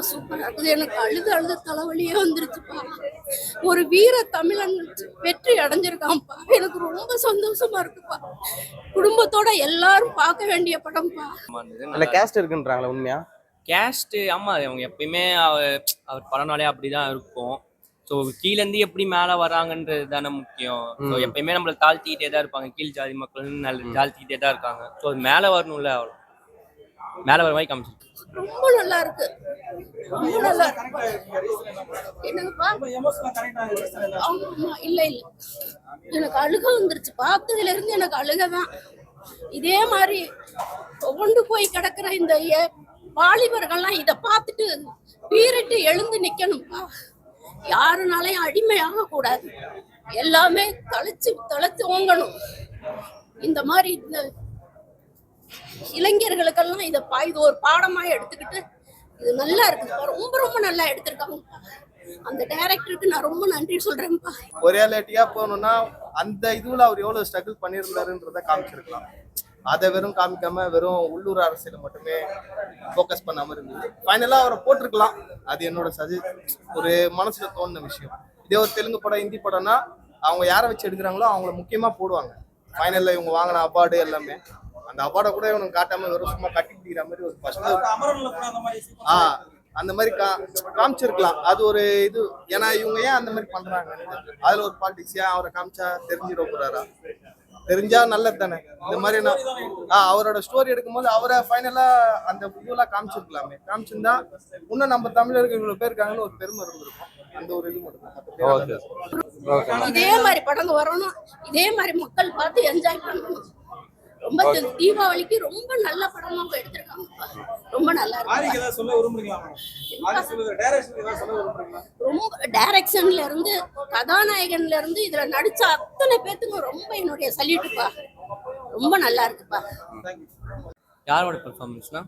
சூப்பரா இருக்குது. எனக்கு அழுது அழுது தலைவலியே வந்துருச்சுப்பா. ஒரு வீர தமிழன் வெற்றி அடைஞ்சிருக்கான்ப்பா. எனக்கு ரொம்ப சந்தோஷமா இருக்குப்பா. குடும்பத்தோட எல்லாரும் பார்க்க வேண்டிய படம்ப்பா. இல்ல கேஸ்ட் இருக்குன்றாங்களா உண்மையா? கேஸ்ட் ஆமா, அவங்க எப்பயுமே அவர் படம்னாலே அப்படிதான் இருக்கும். ஸோ கீழேருந்து எப்படி மேலே வராங்கன்றது தானே முக்கியம். ஸோ எப்பயுமே நம்மளை தாழ்த்திக்கிட்டே தான் இருப்பாங்க. கீழ் ஜாதி மக்கள் தாழ்த்திக்கிட்டே தான் இருக்காங்க. ஸோ அது மேலே வரணும்ல, அவ்வளோ மேலே வர மாதிரி காமிச்சிருக்கு. ரொம்ப நல்லா இருக்கு. ரொம்ப நல்லா இருக்கு. என்னங்கப்பா? ஆமா, இல்ல இல்ல, எனக்கு அழுக வந்துருச்சு. பார்த்ததுல இருந்து எனக்கு அழுகதான். இதே மாதிரி கொண்டு போய் கிடக்குற இந்த வாலிபர்கள்லாம் இதை பார்த்துட்டு வீரிட்டு எழுந்து நிக்கணும்பா. யாருனாலையும் அடிமையாக கூடாது. எல்லாமே தழைச்சு ஓங்கணும். இந்த மாதிரி இந்த இளைஞர்களுக்கெல்லாம் இது ஒரு பாடமா எடுத்துக்கிட்டு இது நல்லா இருக்குப்பா. ரொம்ப ரொம்ப நல்லா எடுத்திருக்காங்க. அந்த டைரக்டருக்கு நான் ரொம்ப நன்றி சொல்றேன்ப்பா. ரியாலிட்டியா போகணும்னா அந்த இதுல அவர் எவ்வளவு ஸ்ட்ரகிள் பண்ணியிருந்தாருன்றத காமிச்சிருக்கலாம். அதை வெறும் காமிக்காம வெறும் உள்ளூர் அரசியல மட்டுமே ஃபோக்கஸ் பண்ணாம இருந்தது. ஃபைனலா அவரை போட்டிருக்கலாம். அது என்னோட ஒரு மனசுல தோணுன விஷயம். இதே ஒரு தெலுங்கு படம், ஹிந்தி படம்னா அவங்க யாரை வச்சு எடுக்கிறாங்களோ அவங்கள முக்கியமா போடுவாங்க. ஃபைனல்ல இவங்க வாங்கின அவார்டு எல்லாமே, அந்த அவார்டை கூட இவனுக்கு காட்டாம வெறும் சும்மா கட்டி பிடிக்கிற மாதிரி ஒரு ஃபர்ஸ்ட் அந்த மாதிரி காமிச்சிருக்கலாம். அது ஒரு இது. ஏன்னா இவங்க ஏன் அந்த மாதிரி பண்றாங்க, அதுல ஒரு பாலிடிக்ஸ். ஏன் அவரை காமிச்சா தெரிஞ்சிட போறாரா? தெரிஞ்சா நல்லது தானே. இந்த மாதிரி நான் அவரோட ஸ்டோரி எடுக்கும்போது அவரை ஃபைனலா அந்த இதுலாம் காமிச்சிருக்கலாமே. காமிச்சிருந்தா இன்னும் நம்ம தமிழர்கள் இவ்வளவு பேர் இருக்காங்கன்னு ஒரு பெருமை இருந்திருக்கும். அந்த ஒரு இது மட்டும். இதே மாதிரி படங்க வரணும். இதே மாதிரி மக்கள் பார்த்து என்ஜாய் பண்ணணும். ரொம்ப தீபாவளிக்கு ரொம்ப நல்ல படமா எடுத்திருக்காங்க. ரொம்ப நல்லா இருக்கு. ரொம்ப டைரக்ஷன்ல இருந்து கதாநாயகன்ல இருந்து இதுல நடிச்ச அத்தனை பேத்துக்கும் ரொம்ப என்னுடைய சல்யூட்டுப்பா. ரொம்ப நல்லா இருக்குப்பா. யாரோட பெர்ஃபார்மன்ஸ்னா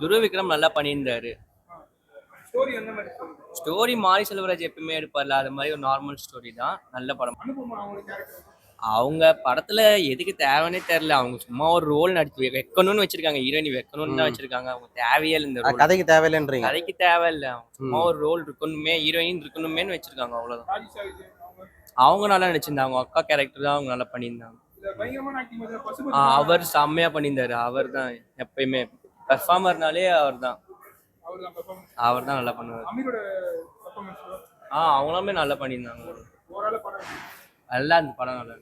துருவ விக்ரம் நல்லா பண்ணியிருந்தாரு. ஸ்டோரி மாரி செல்வராஜ் எப்பயுமே எடுப்பார்ல, அது மாதிரி ஒரு நார்மல் ஸ்டோரி தான். நல்ல படம். அவங்க படத்துல எதுக்கு தேவைன்னே தெரியல. அவங்க சும்மா ஒரு ரோல் நடிச்சு வைக்கணும்னு வச்சிருக்காங்க. ஹீரோயினி வைக்கணும்னு தான் வச்சிருக்காங்க. அவங்க தேவையே இல்லை. இந்த கதைக்கு தேவையில்லைன்றீங்க? கதைக்கு தேவையில்லை. அவங்க சும்மா ஒரு ரோல் இருக்கணுமே, ஹீரோயின் இருக்கணுமேனு வச்சிருக்காங்க, அவ்வளவுதான். அவங்க நல்லா நடிச்சிருந்தாங்க. அவங்க அக்கா கேரக்டர் தான் அவங்க நல்லா பண்ணியிருந்தாங்க. அவர் செம்மையா பண்ணியிருந்தாரு. அவர் தான் எப்பயுமே பெர்ஃபார்மர்னாலே அவர் தான் நல்லா பண்ணுவார். அவங்களுமே நல்லா பண்ணியிருந்தாங்க. நல்லா அந்த படம் நல்லா